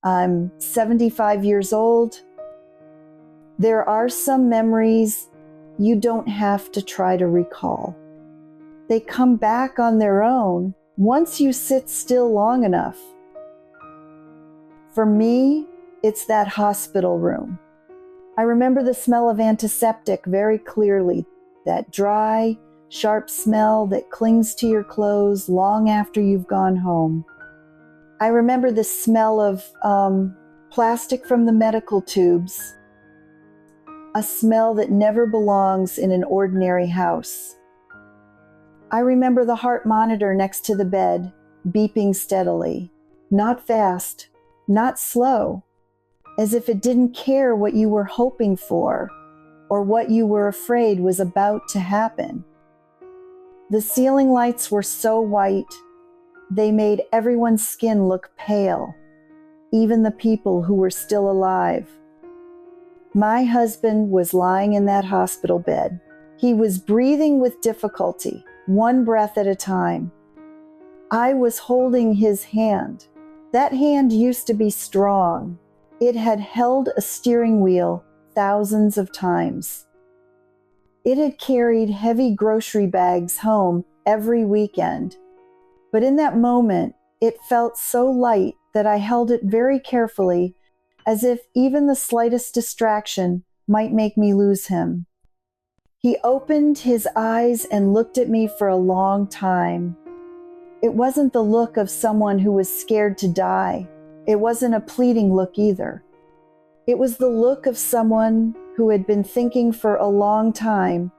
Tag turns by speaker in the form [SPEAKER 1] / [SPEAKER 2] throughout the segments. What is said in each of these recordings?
[SPEAKER 1] I'm 75 years old. There are some memories you don't have to try to recall. They come back on their own once you sit still long enough. For me, it's that hospital room. I remember the smell of antiseptic very clearly, that dry, sharp smell that clings to your clothes long after you've gone home. I remember the smell of plastic from the medical tubes, a smell that never belongs in an ordinary house. I remember the heart monitor next to the bed, beeping steadily, not fast, not slow, as if it didn't care what you were hoping for or what you were afraid was about to happen. The ceiling lights were so white, they made everyone's skin look pale, even the people who were still alive. My husband was lying in that hospital bed. He was breathing with difficulty, one breath at a time. I was holding his hand. That hand used to be strong. It had held a steering wheel thousands of times. It had carried heavy grocery bags home every weekend. But in that moment, it felt so light that I held it very carefully, as if even the slightest distraction might make me lose him. He opened his eyes and looked at me for a long time. It wasn't the look of someone who was scared to die. It wasn't a pleading look either. It was the look of someone who had been thinking for a long time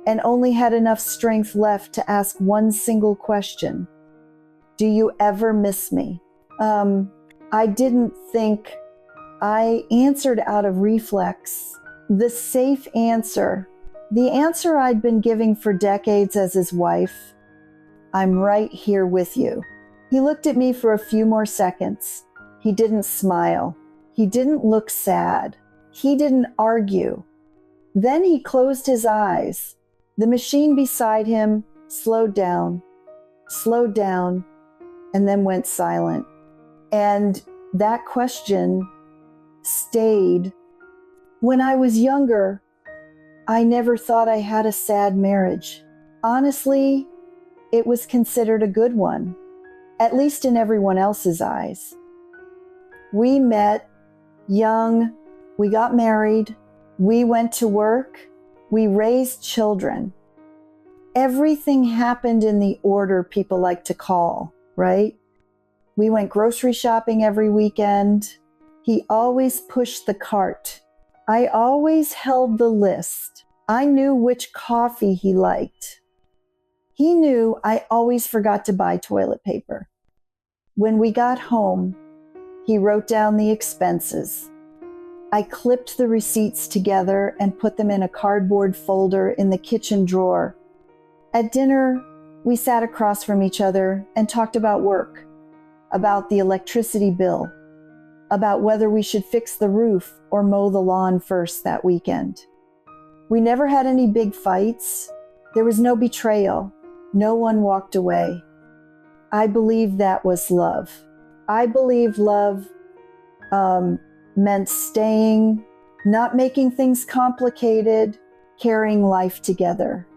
[SPEAKER 1] and only had enough strength left to ask one single question. Do you ever miss me? I didn't think. I answered out of reflex. The safe answer. The answer I'd been giving for decades as his wife. I'm right here with you. He looked at me for a few more seconds. He didn't smile. He didn't look sad. He didn't argue. Then he closed his eyes. The machine beside him slowed down, and then went silent. And that question stayed. When I was younger, I never thought I had a sad marriage. Honestly, it was considered a good one, at least in everyone else's eyes. We met young, we got married, we went to work, we raised children. Everything happened in the order people like to call, right? We went grocery shopping every weekend. He always pushed the cart. I always held the list. I knew which coffee he liked. He knew I always forgot to buy toilet paper. When we got home, he wrote down the expenses. I clipped the receipts together and put them in a cardboard folder in the kitchen drawer. At dinner, we sat across from each other and talked about work, about the electricity bill, about whether we should fix the roof or mow the lawn first that weekend. We never had any big fights. There was no betrayal. No one walked away. I believe that was love. I believe love meant staying, not making things complicated, carrying life together.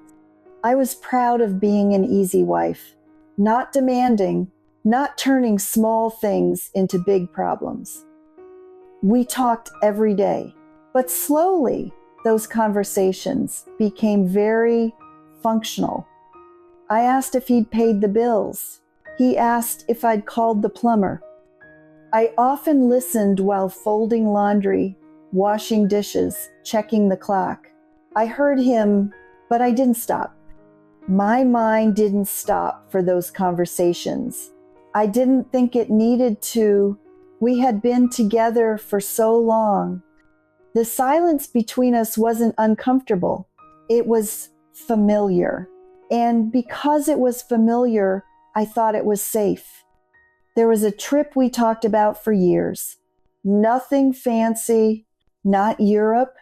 [SPEAKER 1] I was proud of being an easy wife, not demanding, not turning small things into big problems. We talked every day, but slowly those conversations became very functional. I asked if he'd paid the bills. He asked if I'd called the plumber. I often listened while folding laundry, washing dishes, checking the clock. I heard him, but I didn't stop. My mind didn't stop for those conversations. I didn't think it needed to. We had been together for so long. The silence between us wasn't uncomfortable. It was familiar. And because it was familiar, I thought it was safe. There was a trip we talked about for years. Nothing fancy, not Europe,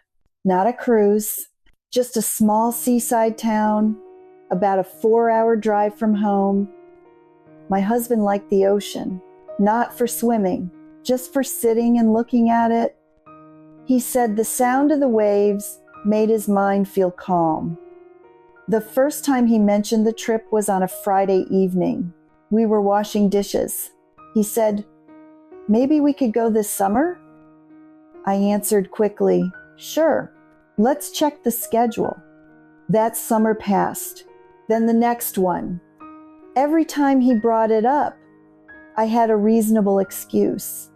[SPEAKER 1] not a cruise, just a small seaside town, about a 4-hour drive from home. My husband liked the ocean, not for swimming, just for sitting and looking at it. He said the sound of the waves made his mind feel calm. The first time he mentioned the trip was on a Friday evening. We were washing dishes. He said, "Maybe we could go this summer?" I answered quickly, "Sure, let's check the schedule." That summer passed, then the next one. Every time he brought it up, I had a reasonable excuse.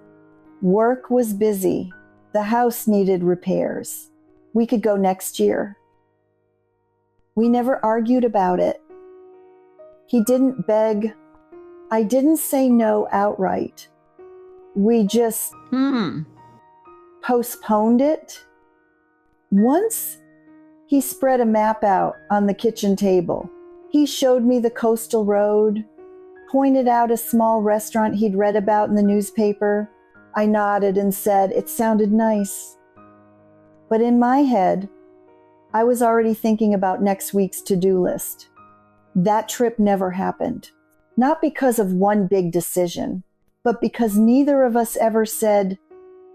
[SPEAKER 1] Work was busy. The house needed repairs. We could go next year. We never argued about it. He didn't beg. I didn't say no outright. We just postponed it. Once, he spread a map out on the kitchen table. He showed me the coastal road, pointed out a small restaurant he'd read about in the newspaper. I nodded and said it sounded nice. But in my head, I was already thinking about next week's to-do list. That trip never happened. Not because of one big decision, but because neither of us ever said,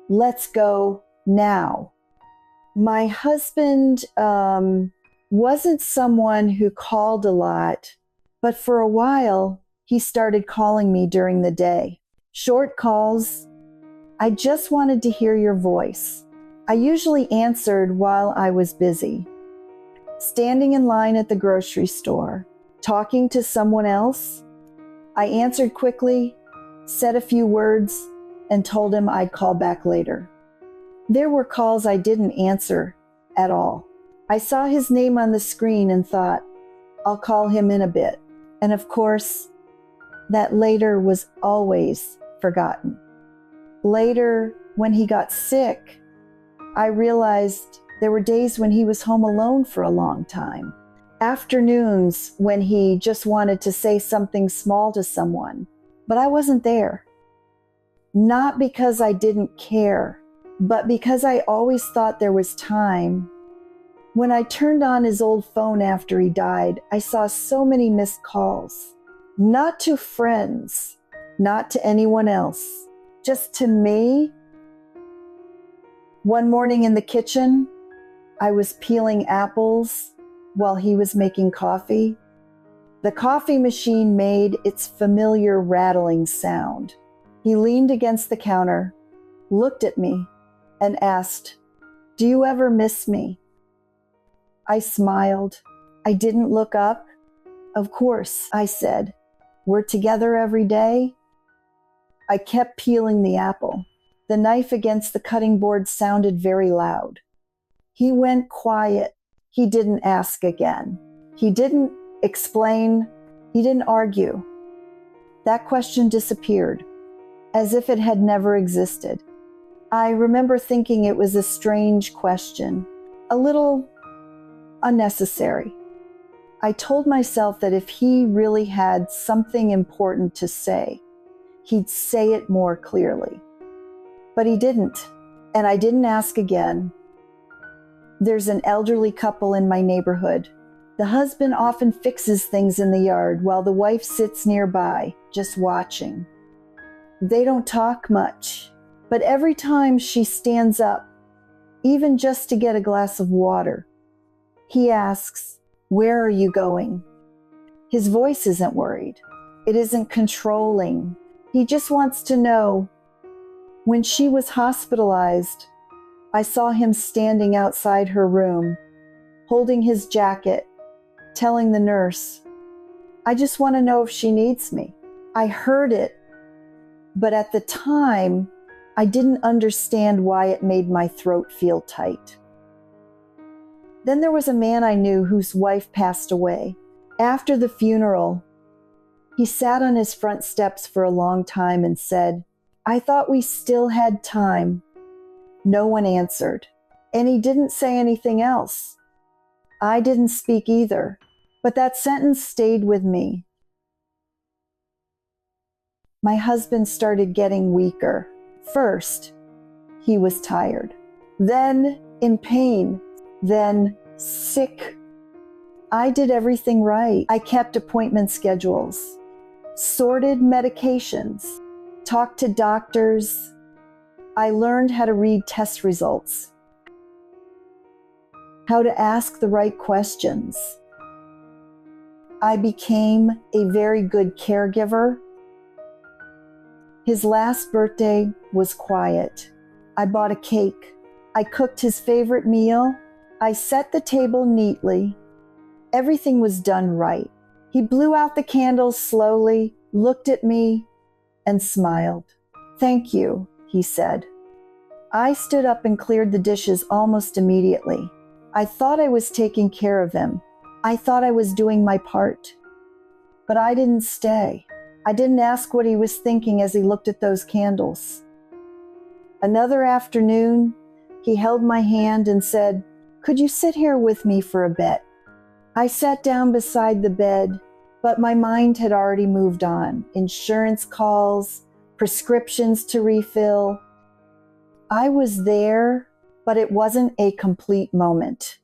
[SPEAKER 1] "Let's go now." My husband wasn't someone who called a lot, but for a while, he started calling me during the day. Short calls. "I just wanted to hear your voice." I usually answered while I was busy. Standing in line at the grocery store, talking to someone else, I answered quickly, said a few words, and told him I'd call back later. There were calls I didn't answer at all. I saw his name on the screen and thought, I'll call him in a bit. And of course, that later was always forgotten. Later, when he got sick, I realized there were days when he was home alone for a long time. Afternoons when he just wanted to say something small to someone, but I wasn't there. Not because I didn't care, but because I always thought there was time. When I turned on his old phone after he died, I saw so many missed calls. Not to friends, not to anyone else, just to me. One morning in the kitchen, I was peeling apples while he was making coffee. The coffee machine made its familiar rattling sound. He leaned against the counter, looked at me, and asked, "Do you ever miss me?" I smiled. I didn't look up. "Of course," I said. "We're together every day." I kept peeling the apple. The knife against the cutting board sounded very loud. He went quiet. He didn't ask again. He didn't explain. He didn't argue. That question disappeared, as if it had never existed. I remember thinking it was a strange question, a little unnecessary. I told myself that if he really had something important to say, he'd say it more clearly. But he didn't, and I didn't ask again. There's an elderly couple in my neighborhood. The husband often fixes things in the yard while the wife sits nearby, just watching. They don't talk much, but every time she stands up, even just to get a glass of water, he asks, "Where are you going?" His voice isn't worried. It isn't controlling. He just wants to know. When she was hospitalized, I saw him standing outside her room, holding his jacket, telling the nurse, "I just want to know if she needs me." I heard it, but at the time, I didn't understand why it made my throat feel tight. Then there was a man I knew whose wife passed away. After the funeral, he sat on his front steps for a long time and said, "I thought we still had time." No one answered, and he didn't say anything else. I didn't speak either, but that sentence stayed with me. My husband started getting weaker. First, he was tired, then in pain, then sick. I did everything right. I kept appointment schedules, sorted medications, talked to doctors, I learned how to read test results, how to ask the right questions. I became a very good caregiver. His last birthday was quiet. I bought a cake. I cooked his favorite meal. I set the table neatly. Everything was done right. He blew out the candles slowly, looked at me, and smiled. "Thank you," he said. I stood up and cleared the dishes almost immediately. I thought I was taking care of him. I thought I was doing my part. But I didn't stay. I didn't ask what he was thinking as he looked at those candles. Another afternoon, he held my hand and said, "Could you sit here with me for a bit?" I sat down beside the bed, but my mind had already moved on. Insurance calls, prescriptions to refill. I was there, but it wasn't a complete moment.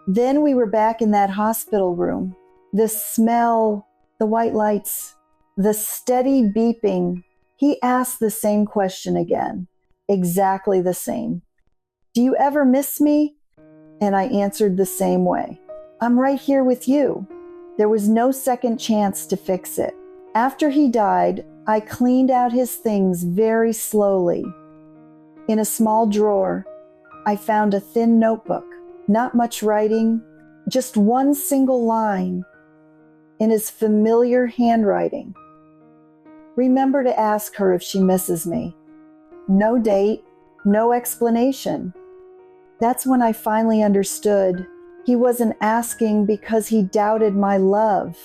[SPEAKER 1] Then we were back in that hospital room. The smell, the white lights, the steady beeping. He asked the same question again, exactly the same. "Do you ever miss me?" And I answered the same way. "I'm right here with you." There was no second chance to fix it. After he died, I cleaned out his things very slowly. In a small drawer, I found a thin notebook, not much writing, just one single line in his familiar handwriting. "Remember to ask her if she misses me." No date, no explanation. That's when I finally understood he wasn't asking because he doubted my love.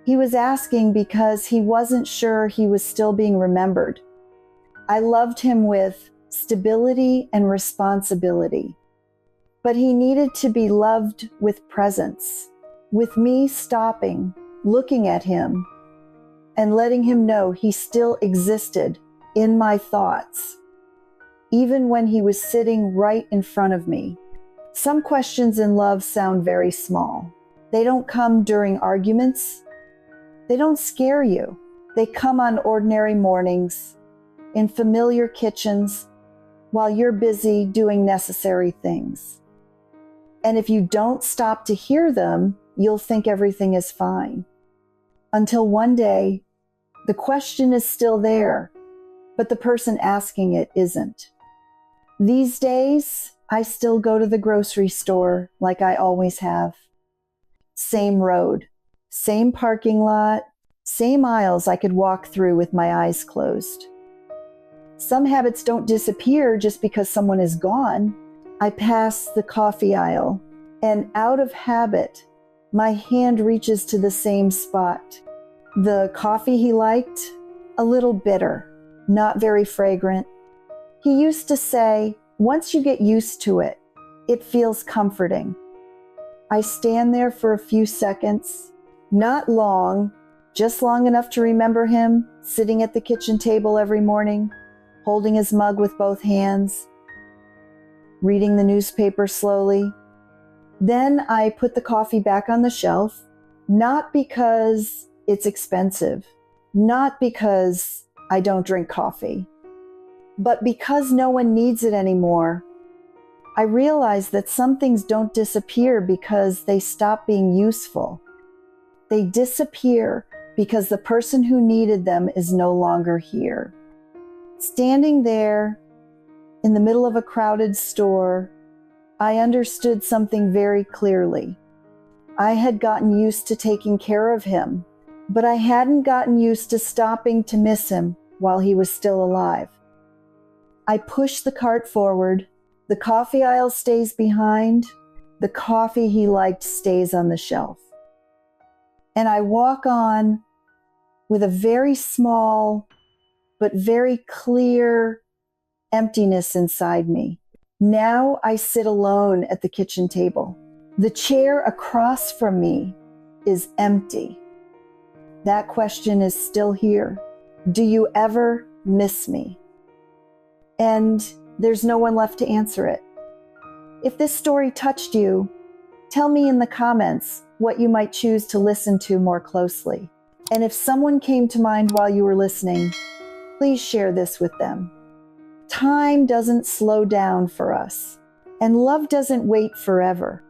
[SPEAKER 1] He was asking because he wasn't sure he was still being remembered. I loved him with stability and responsibility, but he needed to be loved with presence, with me stopping, looking at him, and letting him know he still existed in my thoughts, even when he was sitting right in front of me. Some questions in love sound very small. They don't come during arguments. They don't scare you. They come on ordinary mornings, in familiar kitchens, while you're busy doing necessary things. And if you don't stop to hear them, you'll think everything is fine. Until one day, the question is still there, but the person asking it isn't. These days, I still go to the grocery store like I always have. Same road, same parking lot, same aisles I could walk through with my eyes closed. Some habits don't disappear just because someone is gone. I pass the coffee aisle, and out of habit, my hand reaches to the same spot. The coffee he liked, a little bitter, not very fragrant. He used to say, "Once you get used to it, it feels comforting." I stand there for a few seconds, not long, just long enough to remember him sitting at the kitchen table every morning, holding his mug with both hands, reading the newspaper slowly. Then I put the coffee back on the shelf, not because it's expensive, not because I don't drink coffee, but because no one needs it anymore. I realize that some things don't disappear because they stop being useful. They disappear because the person who needed them is no longer here. Standing there in the middle of a crowded store, I understood something very clearly. I had gotten used to taking care of him, but I hadn't gotten used to stopping to miss him while he was still alive. I push the cart forward. The coffee aisle stays behind. The coffee he liked stays on the shelf. And I walk on with a very small but very clear emptiness inside me. Now I sit alone at the kitchen table. The chair across from me is empty. That question is still here. Do you ever miss me? And there's no one left to answer it. If this story touched you, tell me in the comments what you might choose to listen to more closely. And if someone came to mind while you were listening, please share this with them. Time doesn't slow down for us, and love doesn't wait forever.